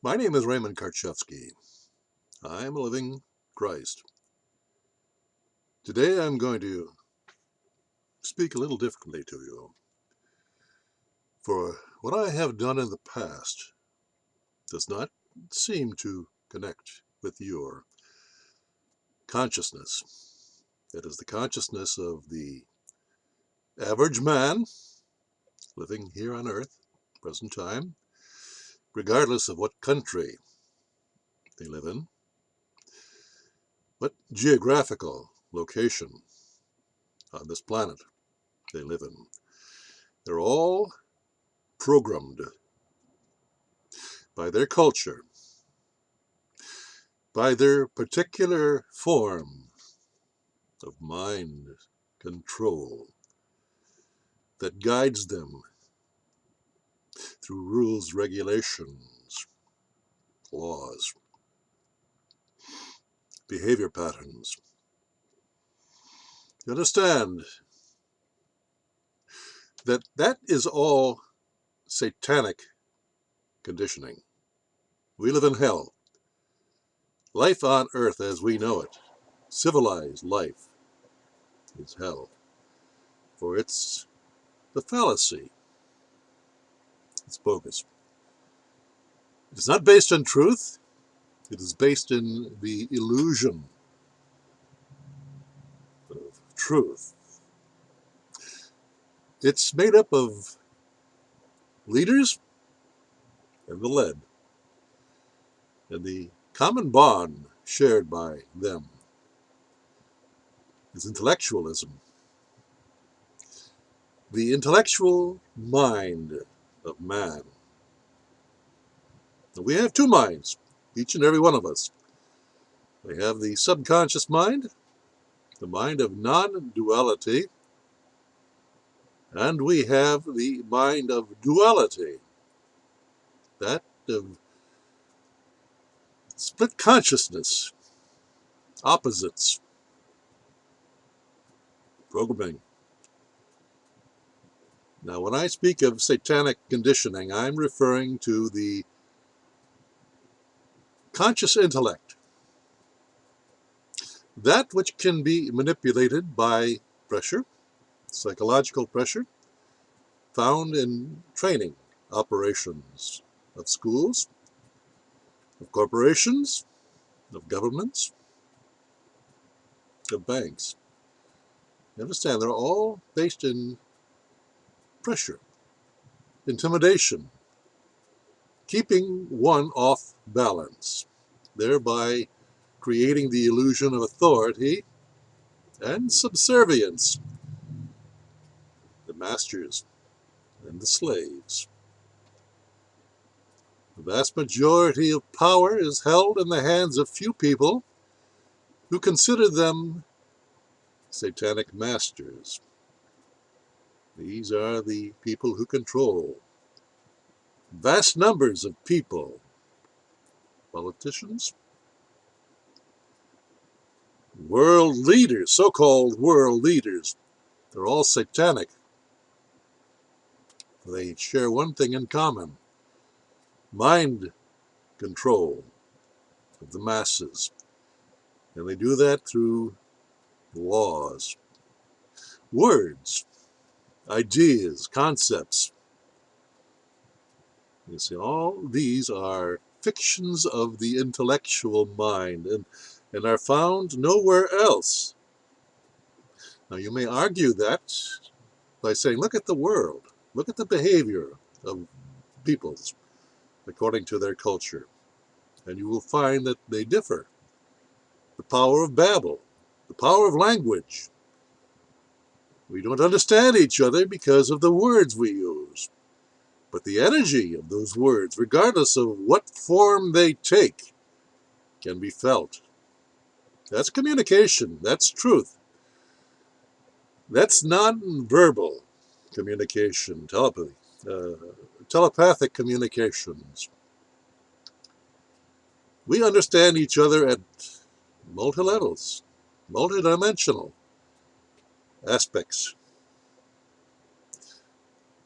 My name is Raymond Karchevsky. I am a living Christ. Today I'm going to speak a little differently to you. For what I have done in the past does not seem to connect with your consciousness. That is the consciousness of the average man living here on earth, present time, regardless of what country they live in, what geographical location on this planet they live in. They're all programmed by their culture, by their particular form of mind control that guides them through rules, regulations, laws, behavior patterns. You understand that that is all satanic conditioning. We live in hell. Life on earth as we know it, civilized life, is hell. For it's the fallacy. It's bogus. It is not based on truth. It is based in the illusion of truth. It's made up of leaders and the led, and the common bond shared by them is intellectualism. The intellectual mind of man. And we have two minds, each and every one of us. We have the subconscious mind, the mind of non-duality, and we have the mind of duality, that of split consciousness, opposites, programming. Now, when I speak of satanic conditioning, I'm referring to the conscious intellect, that which can be manipulated by pressure, psychological pressure, found in training operations of schools, of corporations, of governments, of banks. You understand, they're all based in pressure, intimidation, keeping one off balance, thereby creating the illusion of authority and subservience, the masters and the slaves. The vast majority of power is held in the hands of few people who consider them satanic masters. These are the people who control vast numbers of people, politicians, world leaders, so-called world leaders. They're all satanic. They share one thing in common: mind control of the masses. And they do that through laws, words, ideas, concepts. You see, all these are fictions of the intellectual mind and are found nowhere else. Now, you may argue that by saying, look at the world, look at the behavior of peoples according to their culture, and you will find that they differ. The power of babble, the power of language. We don't understand each other because of the words we use. But the energy of those words, regardless of what form they take, can be felt. That's communication. That's truth. That's non-verbal communication, telepathy, telepathic communications. We understand each other at multi-levels, multidimensional aspects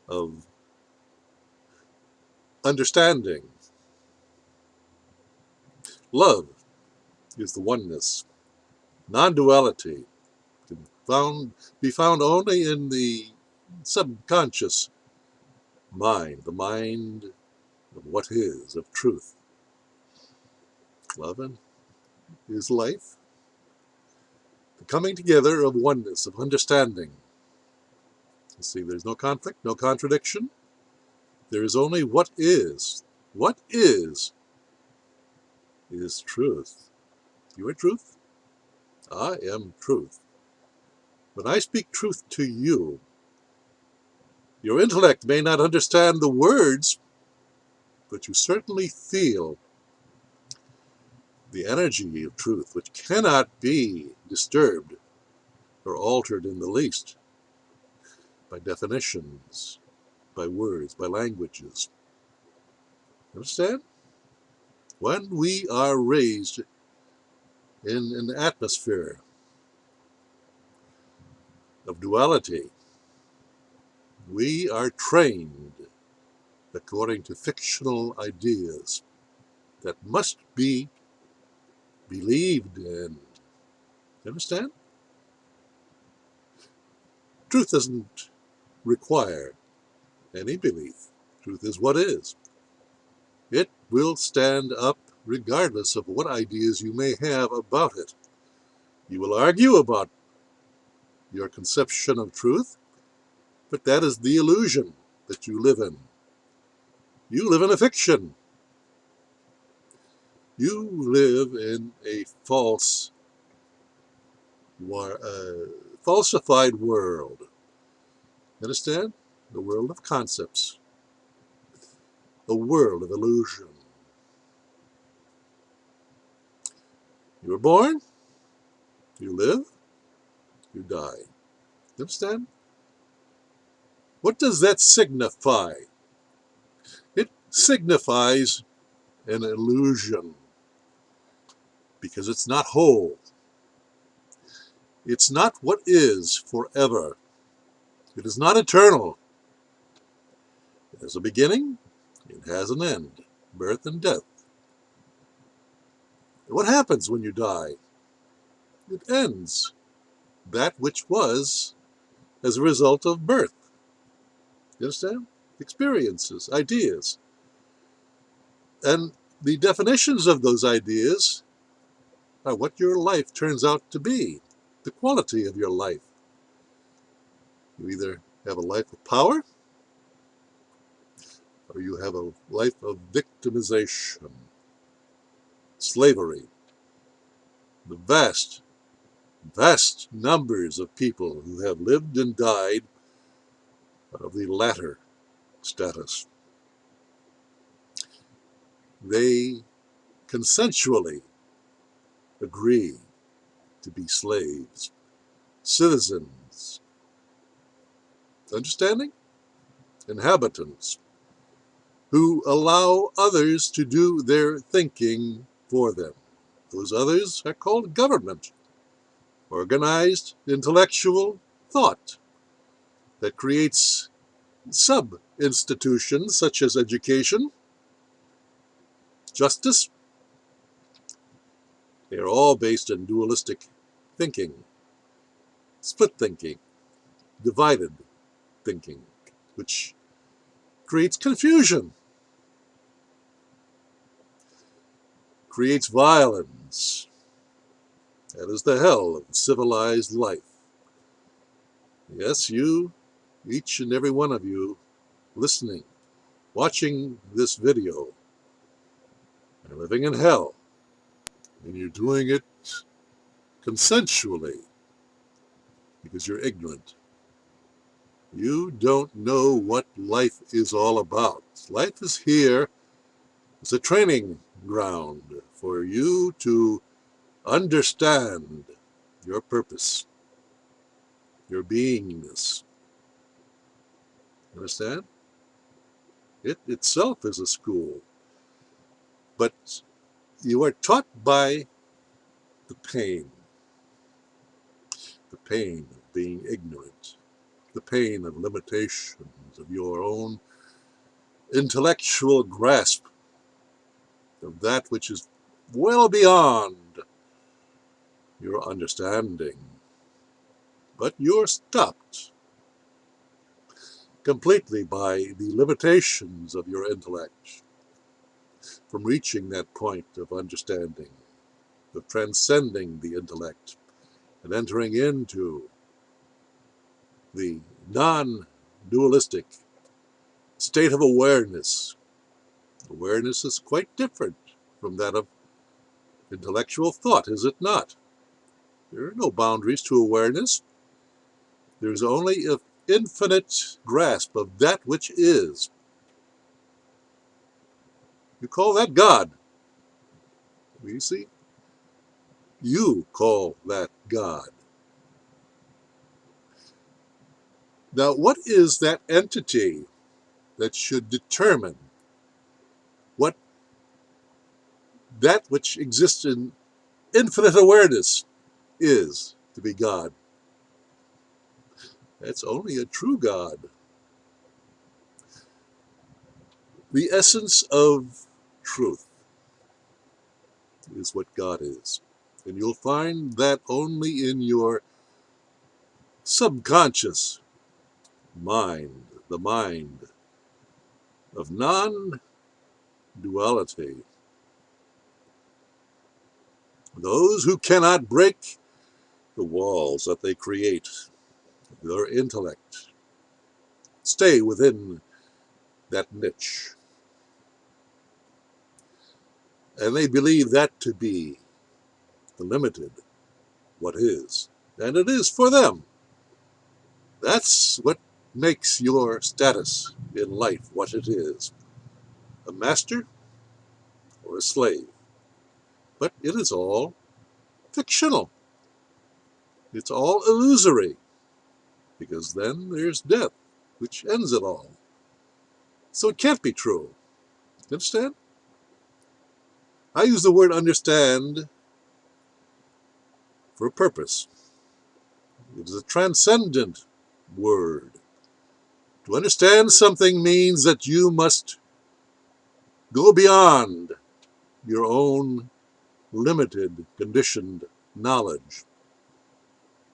of understanding. Love is the oneness. Non-duality can be found only in the subconscious mind, the mind of what is, of truth. Love is life, the coming together of oneness, of understanding. You see, there's no conflict, no contradiction. There is only what is. What is truth. You are truth. I am truth. When I speak truth to you, your intellect may not understand the words, but you certainly feel the energy of truth, which cannot be disturbed or altered in the least by definitions, by words, by languages. Understand? When we are raised in an atmosphere of duality, we are trained according to fictional ideas that must be believed in. You understand? Truth doesn't require any belief. Truth is what is. It will stand up regardless of what ideas you may have about it. You will argue about your conception of truth, but that is the illusion that you live in. You live in a fiction. You live in a falsified world. Understand? The world of concepts. A world of illusion. You were born, you live, you die. Understand? What does that signify? It signifies an illusion because it's not whole. It's not what is forever. It is not eternal. It has a beginning, it has an end, birth and death. What happens when you die? It ends that which was as a result of birth. You understand? Experiences, ideas. And the definitions of those ideas are what your life turns out to be, the quality of your life. You either have a life of power or you have a life of victimization, slavery. The vast numbers of people who have lived and died are of the latter status. They consensually agree to be slaves, citizens, understanding? Inhabitants, who allow others to do their thinking for them. Those others are called government, organized intellectual thought that creates sub-institutions such as education, justice. They are all based on dualistic thinking, split thinking, divided thinking, which creates confusion, creates violence. That is the hell of civilized life. Yes, you, each and every one of you listening, watching this video, are living in hell. And you're doing it consensually because you're ignorant. You don't know what life is all about. Life is here as a training ground for you to understand your purpose, your beingness. Understand? It itself is a school. But you are taught by the pain of being ignorant, the pain of limitations of your own intellectual grasp of that which is well beyond your understanding. But you're stopped completely by the limitations of your intellect from reaching that point of understanding, of transcending the intellect and entering into the non-dualistic state of awareness. Awareness is quite different from that of intellectual thought, is it not? There are no boundaries to awareness. There's only an infinite grasp of that which is. You call that God. You see? You call that God. Now, what is that entity that should determine what that which exists in infinite awareness is to be God? That's only a true God. The essence of truth is what God is. And you'll find that only in your subconscious mind, the mind of non-duality. Those who cannot break the walls that they create, their intellect, stay within that niche. And they believe that to be the limited what is. And it is for them. That's what makes your status in life what it is. A master or a slave. But it is all fictional. It's all illusory. Because then there's death, which ends it all. So it can't be true. You understand? I use the word understand for a purpose. It is a transcendent word. To understand something means that you must go beyond your own limited, conditioned knowledge.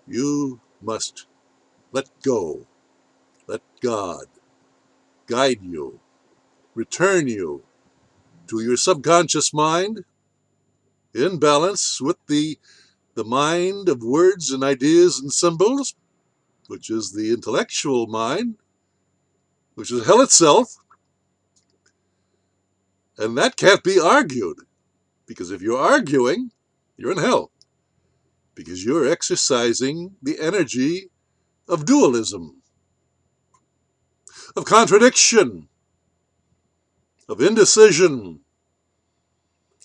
You must let go, let God guide you, return you to your subconscious mind in balance with the mind of words and ideas and symbols, which is the intellectual mind, which is hell itself. And that can't be argued, because if you're arguing, you're in hell, because you're exercising the energy of dualism, of contradiction, of indecision,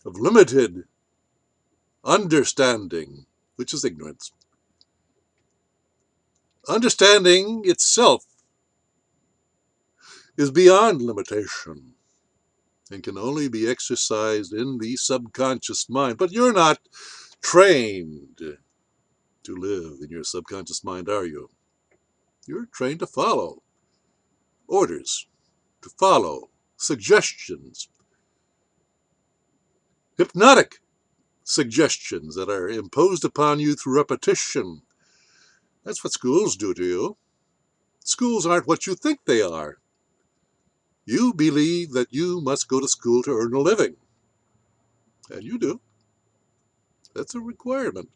of limited understanding, which is ignorance. Understanding itself is beyond limitation and can only be exercised in the subconscious mind. But you're not trained to live in your subconscious mind, are you? You're trained to follow orders, to follow suggestions, hypnotic suggestions that are imposed upon you through repetition. That's what schools do to you. Schools aren't what you think they are. You believe that you must go to school to earn a living. And you do. That's a requirement.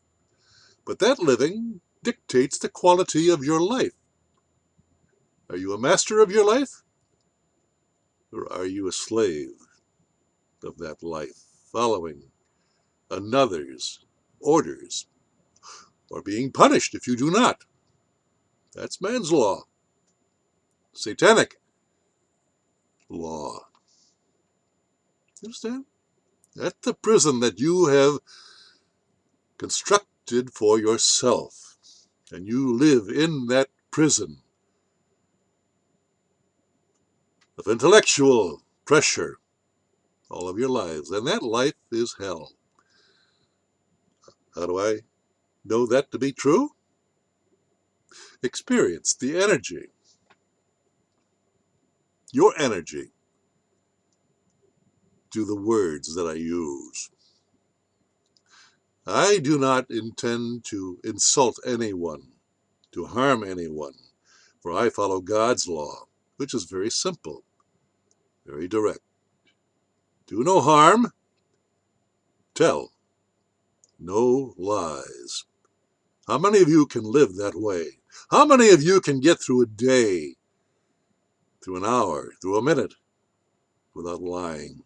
But that living dictates the quality of your life. Are you a master of your life? Or are you a slave of that life, following another's orders, or being punished if you do not? That's man's law. Satanic law. You understand? That's the prison that you have constructed for yourself. And you live in that prison of intellectual pressure all of your lives. And that life is hell. How do I know that to be true? Experience the energy. Your energy. to the words that I use. I do not intend to insult anyone, to harm anyone, for I follow God's law, which is very simple, very direct. Do no harm, tell no lies. How many of you can live that way? How many of you can get through a day, through an hour, through a minute, without lying,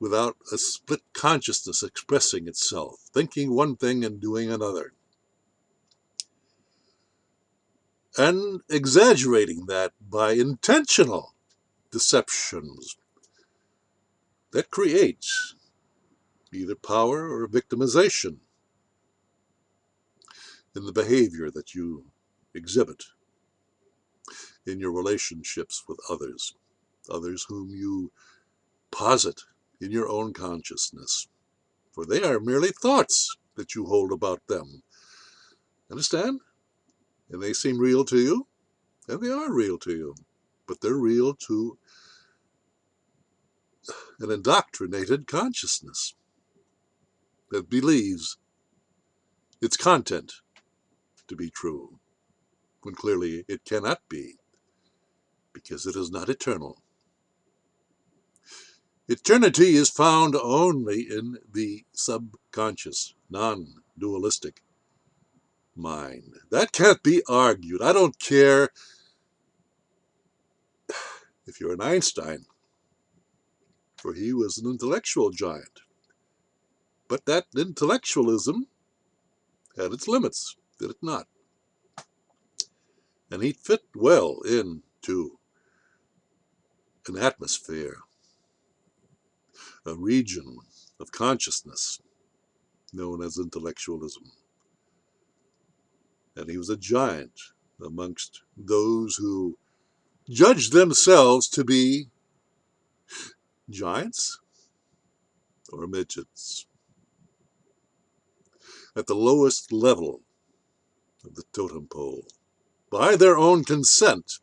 without a split consciousness expressing itself, thinking one thing and doing another, and exaggerating that by intentional deceptions that creates either power or victimization in the behavior that you exhibit in your relationships with others, others whom you posit in your own consciousness, for they are merely thoughts that you hold about them. Understand? And they seem real to you, and they are real to you, but they're real to an indoctrinated consciousness that believes its content to be true, when clearly it cannot be, because it is not eternal. Eternity is found only in the subconscious, non-dualistic mind. That can't be argued. I don't care if you're an Einstein, for he was an intellectual giant. But that intellectualism had its limits, did it not? And he fit well into an atmosphere, a region of consciousness known as intellectualism. And he was a giant amongst those who judged themselves to be giants or midgets at the lowest level of the totem pole by their own consent,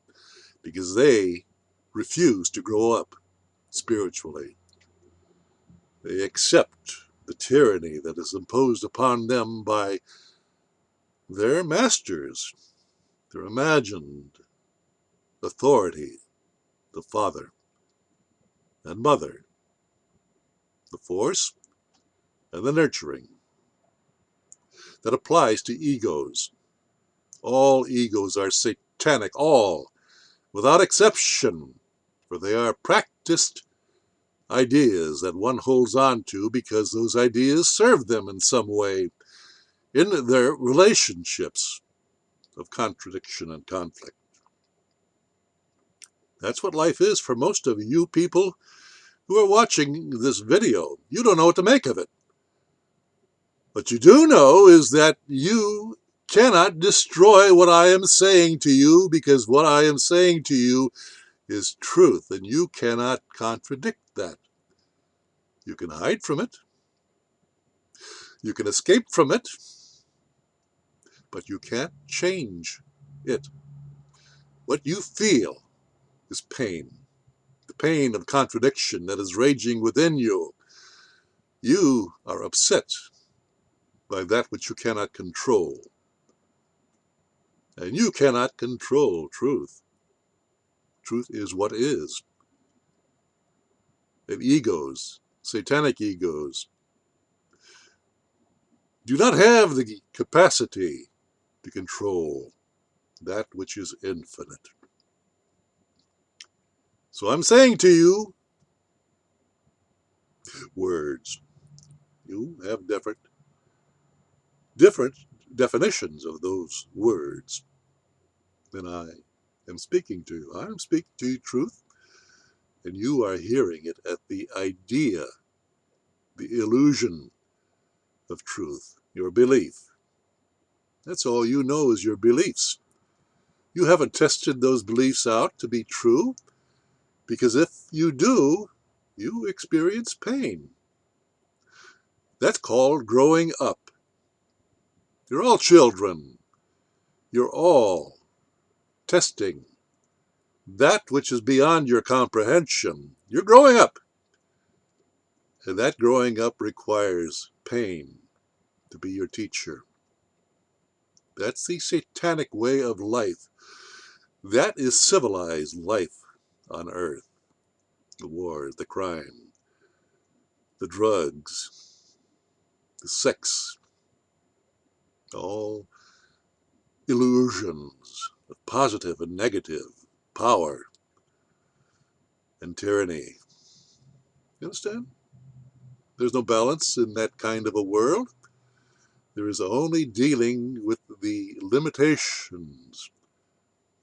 because they refuse to grow up spiritually. They accept the tyranny that is imposed upon them by their masters, their imagined authority, the father and mother, the force and the nurturing. That applies to egos. All egos are satanic, all, without exception, for they are practiced ideas that one holds on to because those ideas serve them in some way in their relationships of contradiction and conflict. That's what life is for most of you people who are watching this video. You don't know what to make of it. What you do know is that you cannot destroy what I am saying to you, because what I am saying to you is truth, and you cannot contradict that. You can hide from it. You can escape from it, but you can't change it. What you feel is pain, the pain of contradiction that is raging within you. You are upset by that which you cannot control. And you cannot control truth. Truth is what is. And egos, satanic egos, do not have the capacity to control that which is infinite. So I'm saying to you, words. You have different definitions of those words than I am speaking to you. I'm speaking to you truth, and you are hearing it at the idea, the illusion of truth, your belief. That's all you know is your beliefs. You haven't tested those beliefs out to be true, because if you do, you experience pain. That's called growing up. You're all children. You're all testing that which is beyond your comprehension. You're growing up, and that growing up requires pain to be your teacher. That's the satanic way of life. That is civilized life on earth. The wars, the crime, the drugs, the sex, all illusions of positive and negative, power and tyranny. You understand? There's no balance in that kind of a world. There is only dealing with the limitations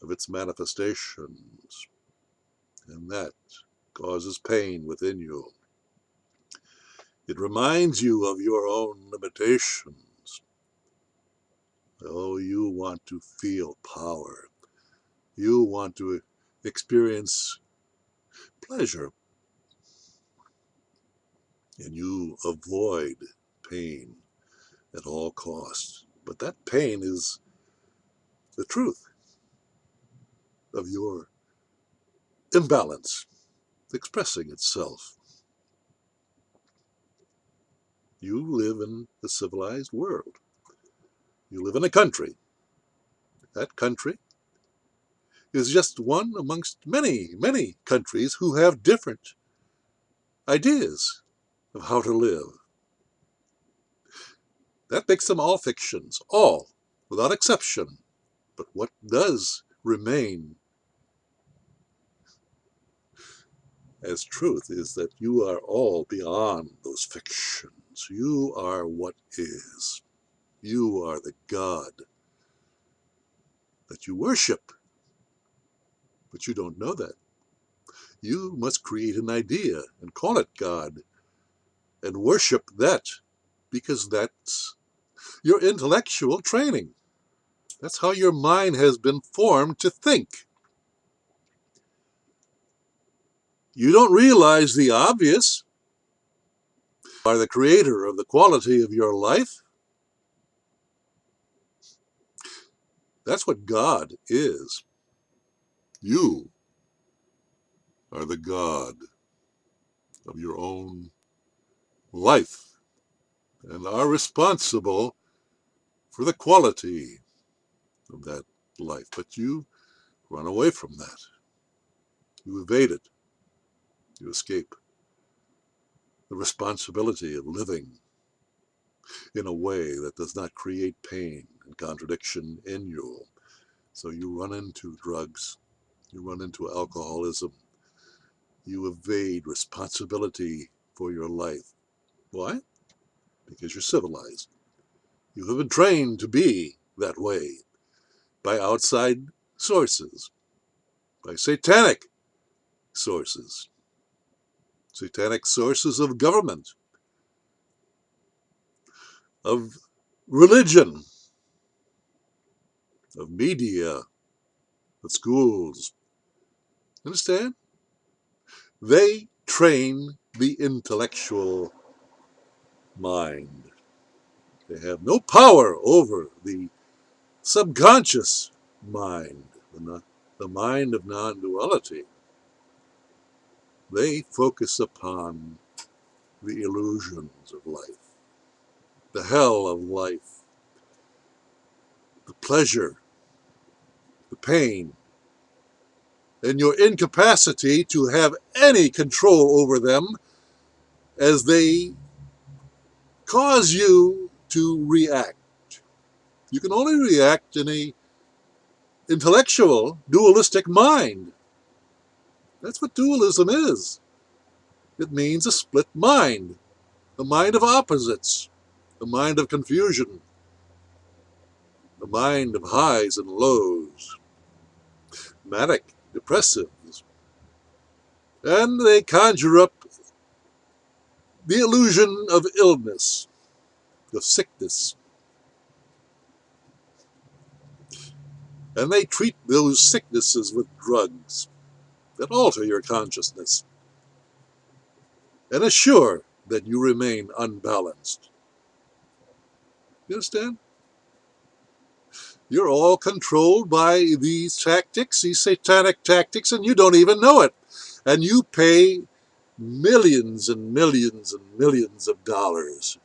of its manifestations, and that causes pain within you. It reminds you of your own limitations. Oh, you want to feel power. You want to experience pleasure, and you avoid pain at all costs. But that pain is the truth of your imbalance expressing itself. You live in the civilized world. You live in a country. That country is just one amongst many, many countries who have different ideas of how to live. That makes them all fictions, all, without exception. But what does remain as truth is that you are all beyond those fictions. You are what is. You are the God that you worship, but you don't know that. You must create an idea and call it God and worship that because that's your intellectual training. That's how your mind has been formed to think. You don't realize the obvious. You are the creator of the quality of your life. That's what God is. You are the God of your own life and are responsible for the quality of that life. But you run away from that. You evade it. You escape the responsibility of living in a way that does not create pain and contradiction in you. So you run into drugs. You run into alcoholism. You evade responsibility for your life. Why? Because you're civilized. You have been trained to be that way by outside sources, by satanic sources of government, of religion, of media, of schools. Understand? They train the intellectual mind. They have no power over the subconscious mind, the mind of non-duality. They focus upon the illusions of life, the hell of life, the pleasure, the pain, and your incapacity to have any control over them as they cause you to react. You can only react in a intellectual, dualistic mind. That's what dualism is. It means a split mind, a mind of opposites, a mind of confusion, a mind of highs and lows, manic, depressives. And they conjure up the illusion of illness, of sickness. And they treat those sicknesses with drugs that alter your consciousness and assure that you remain unbalanced. You understand? You're all controlled by these tactics, these satanic tactics, and you don't even know it. And you pay millions and millions and millions of dollars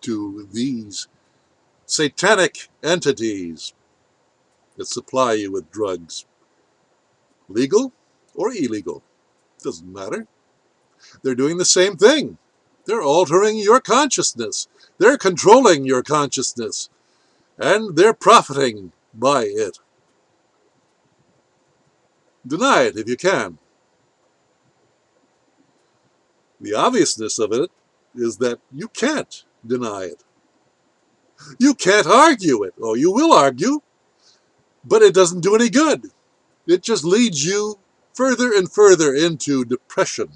to these satanic entities that supply you with drugs. Legal or illegal, doesn't matter. They're doing the same thing. They're altering your consciousness. They're controlling your consciousness. And they're profiting by it. Deny it if you can. The obviousness of it is that you can't deny it. You can't argue it. Oh, you will argue, but it doesn't do any good. It just leads you further and further into depression,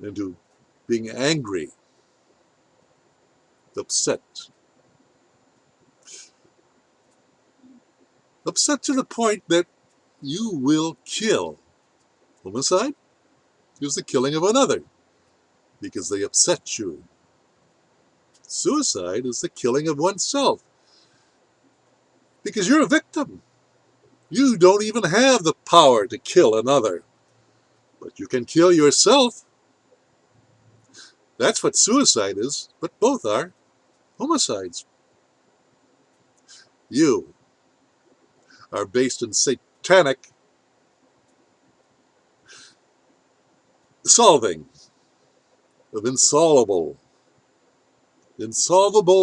into being angry, upset. Upset to the point that you will kill. Homicide is the killing of another because they upset you. Suicide is the killing of oneself because you're a victim. You don't even have the power to kill another, but you can kill yourself. That's what suicide is, but both are homicides. You are based in satanic solving of insolvable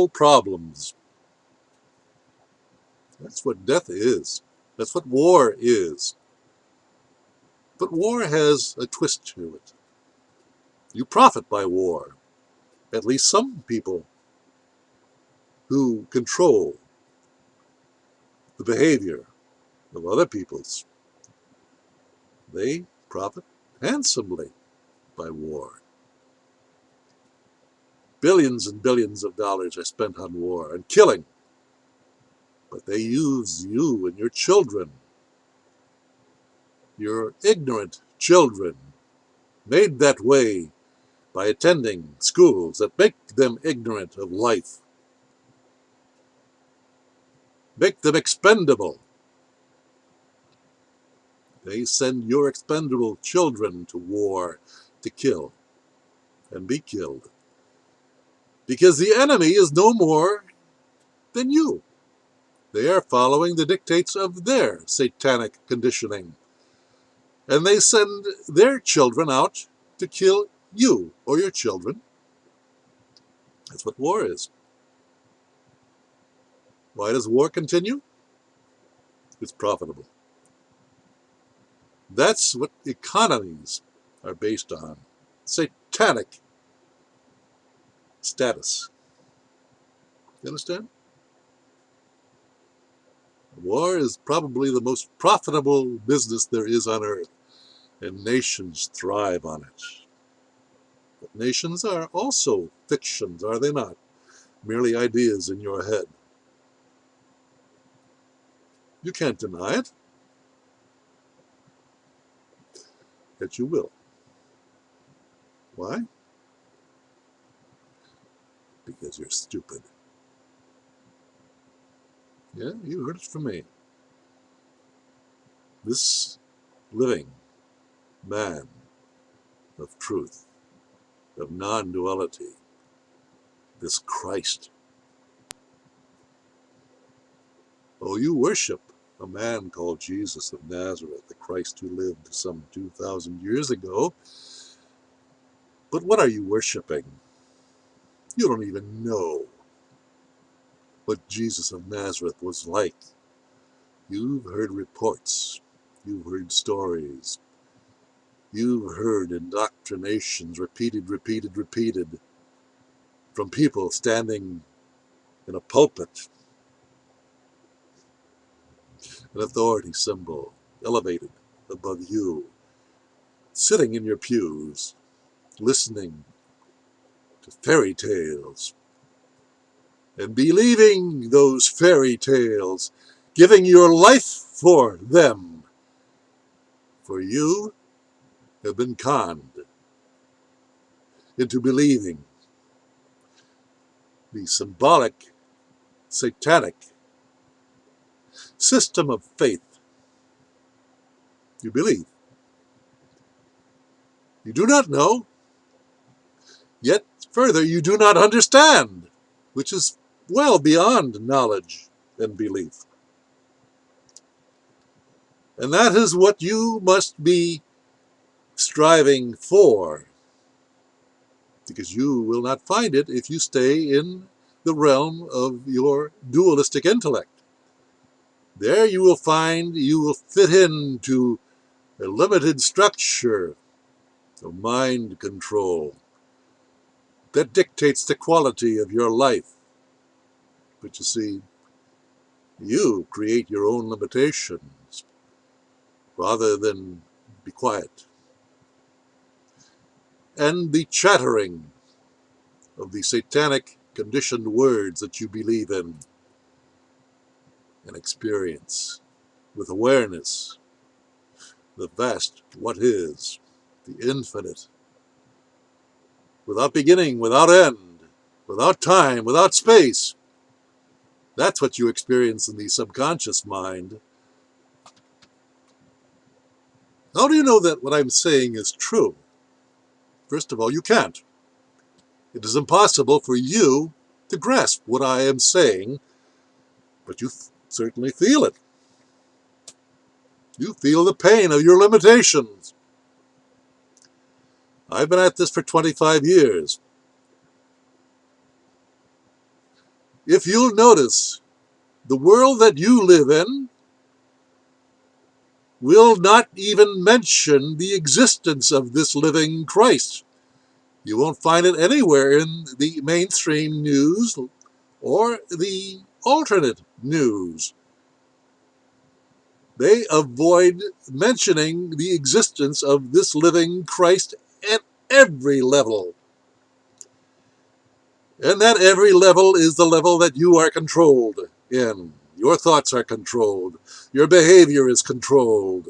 problems. That's what death is. That's what war is. But war has a twist to it. You profit by war. At least some people who control the behavior of other peoples, they profit handsomely by war. Billions and billions of dollars are spent on war and killing, but they use you and your children, your ignorant children, made that way by attending schools that make them ignorant of life, make them expendable. They send your expendable children to war to kill and be killed. Because the enemy is no more than you. They are following the dictates of their satanic conditioning. And they send their children out to kill you or your children. That's what war is. Why does war continue? It's profitable. That's what economies are based on. Satanic status. You understand? War is probably the most profitable business there is on earth, and nations thrive on it. But nations are also fictions, are they not? Merely ideas in your head. You can't deny it, yet you will. Why? Because you're stupid. Yeah, you heard it from me. This living man of truth, of non-duality, this Christ. Oh, you worship a man called Jesus of Nazareth, the Christ who lived some 2,000 years ago. But what are you worshiping? You don't even know what Jesus of Nazareth was like. You've heard reports. You've heard stories. You've heard indoctrinations repeated from people standing in a pulpit, an authority symbol elevated above you, sitting in your pews, listening to fairy tales and believing those fairy tales, giving your life for them. For you have been conned into believing the symbolic, satanic system of faith you believe. You do not know, yet further you do not understand, which is well beyond knowledge and belief. And that is what you must be striving for, because you will not find it if you stay in the realm of your dualistic intellect. There you will find you will fit into a limited structure of mind control that dictates the quality of your life. But you see, you create your own limitations rather than be quiet. And the chattering of the satanic conditioned words that you believe in and experience with awareness, the vast what is, the infinite, without beginning, without end, without time, without space. That's what you experience in the subconscious mind. How do you know that what I'm saying is true? First of all, you can't. It is impossible for you to grasp what I am saying, but you certainly feel it. You feel the pain of your limitations. I've been at this for 25 years. If you'll notice, the world that you live in will not even mention the existence of this living Christ. You won't find it anywhere in the mainstream news or the alternate news. They avoid mentioning the existence of this living Christ at every level. And that every level is the level that you are controlled in. Your thoughts are controlled. Your behavior is controlled.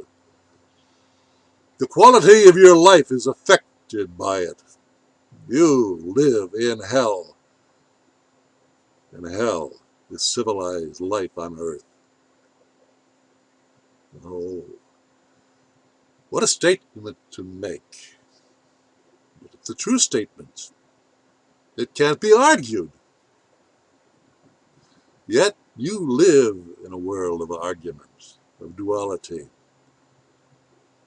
The quality of your life is affected by it. You live in hell. And hell is civilized life on earth. Oh, what a statement to make. But it's a true statement. It can't be argued. Yet you live in a world of argument, of duality,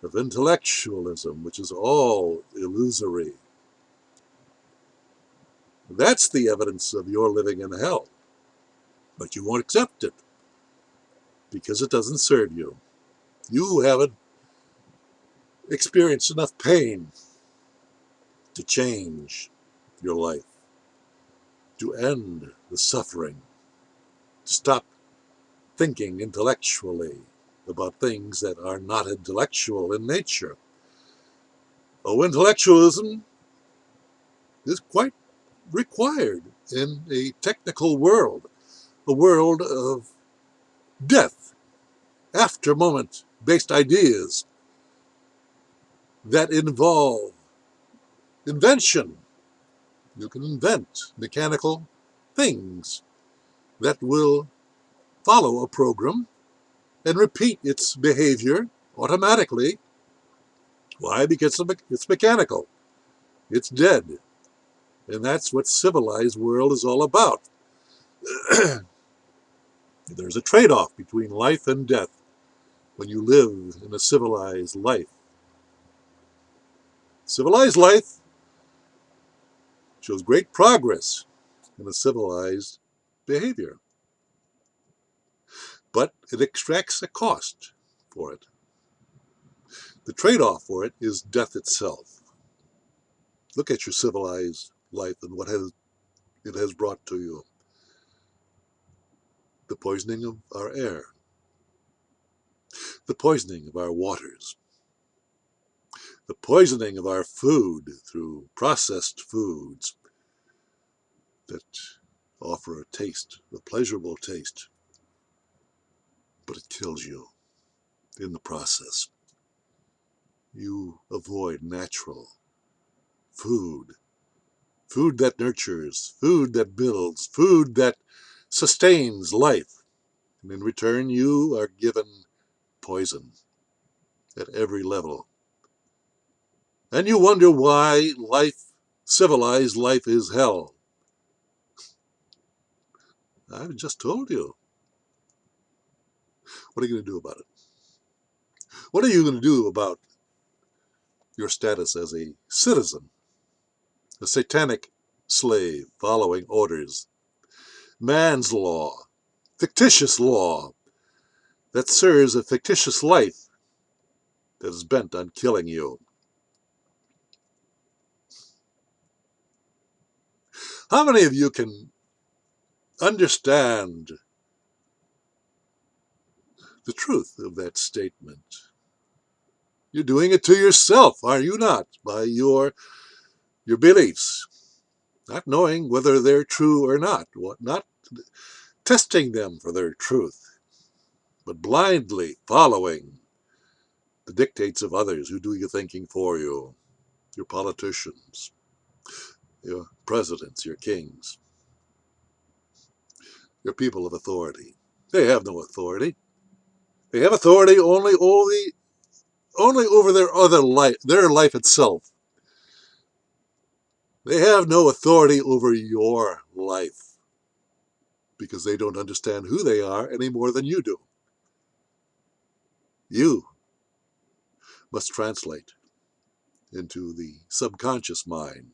of intellectualism, which is all illusory. That's the evidence of your living in hell. But you won't accept it because it doesn't serve you. You haven't experienced enough pain to change your life, to end the suffering, to stop thinking intellectually about things that are not intellectual in nature. Oh, intellectualism is quite required in a technical world, a world of death, after moment based ideas that involve invention. You can invent mechanical things that will follow a program and repeat its behavior automatically. Why? Because it's mechanical. It's dead. And that's what civilized world is all about. There's a trade-off between life and death when you live in a civilized life. Civilized life shows great progress in a civilized behavior, but it extracts a cost for it. The trade-off for it is death itself. Look at your civilized life and what it has brought to you. The poisoning of our air, the poisoning of our waters, the poisoning of our food through processed foods that offer a taste, a pleasurable taste, but it kills you in the process. You avoid natural food food that nurtures, food that builds, food that sustains life. And in return, you are given poison at every level. And you wonder why civilized life is hell. I've just told you. What are you going to do about it? What are you going to do about your status as a citizen, a satanic slave following orders, man's law, fictitious law that serves a fictitious life that is bent on killing you? How many of you can understand the truth of that statement? You're doing it to yourself, are you not? By your beliefs, not knowing whether they're true or not, not testing them for their truth, but blindly following the dictates of others who do your thinking for you, your politicians, your presidents, your kings, your people of authority. They have no authority. They have authority only over their life itself. They have no authority over your life because they don't understand who they are any more than you do. You must translate into the subconscious mind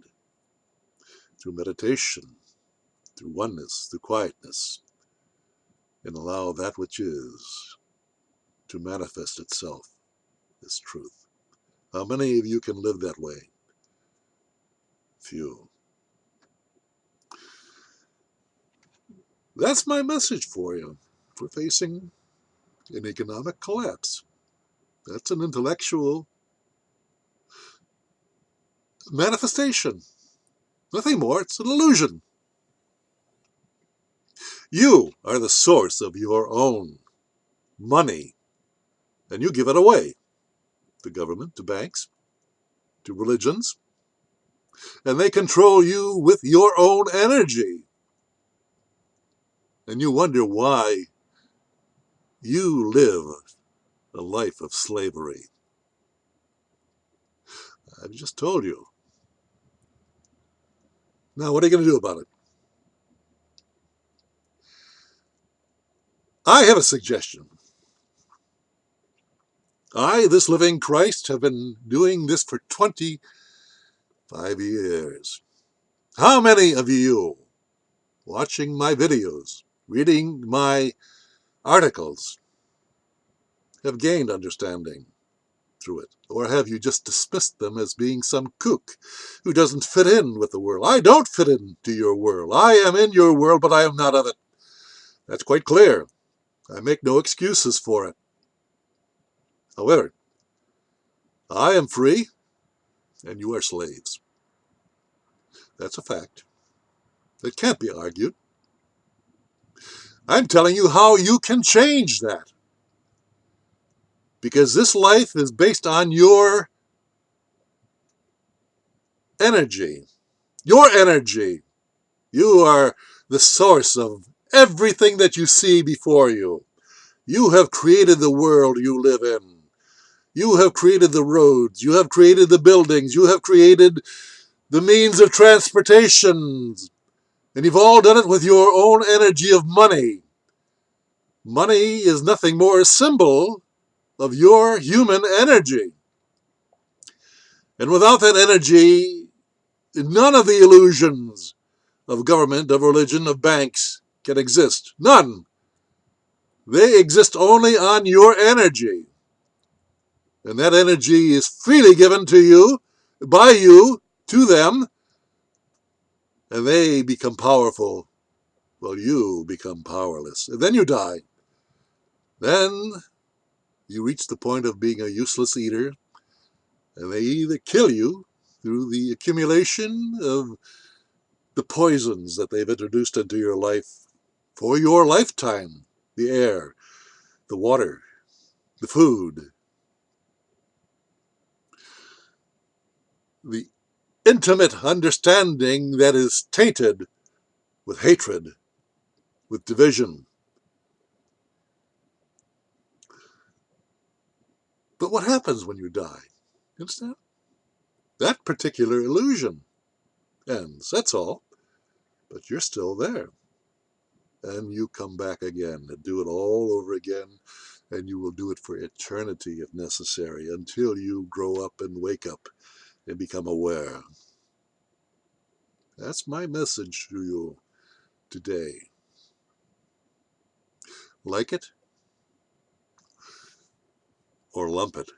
through meditation, through oneness, through quietness, and allow that which is to manifest itself as truth. How many of you can live that way? Few. That's my message for you. We're facing an economic collapse. That's an intellectual manifestation. Nothing more. It's an illusion. You are the source of your own money, and you give it away to government, to banks, to religions, and they control you with your own energy. And you wonder why you live a life of slavery. I've just told you. Now, what are you going to do about it? I have a suggestion. I, this living Christ, have been doing this for 25 years. How many of you watching my videos, reading my articles, have gained understanding through it? Or have you just dismissed them as being some kook who doesn't fit in with the world? I don't fit into your world. I am in your world, but I am not of it. That's quite clear. I make no excuses for it. However, I am free, and you are slaves. That's a fact. That can't be argued. I'm telling you how you can change that. Because this life is based on your energy. Your energy. You are the source of everything that you see before you. You have created the world you live in. You have created the roads. You have created the buildings. You have created the means of transportation. And you've all done it with your own energy of money. Money is nothing more a symbol of your human energy. And without that energy, none of the illusions of government, of religion, of banks can exist. None. They exist only on your energy. And that energy is freely given to you, by you, to them, and they become powerful while you become powerless. And then you die. Then you reach the point of being a useless eater, and they either kill you through the accumulation of the poisons that they've introduced into your life for your lifetime, the air, the water, the food, the intimate understanding that is tainted with hatred, with division. But what happens when you die? You understand? That particular illusion ends, that's all. But you're still there. And you come back again and do it all over again, and you will do it for eternity if necessary, until you grow up and wake up and become aware. That's my message to you today. Like it or lump it.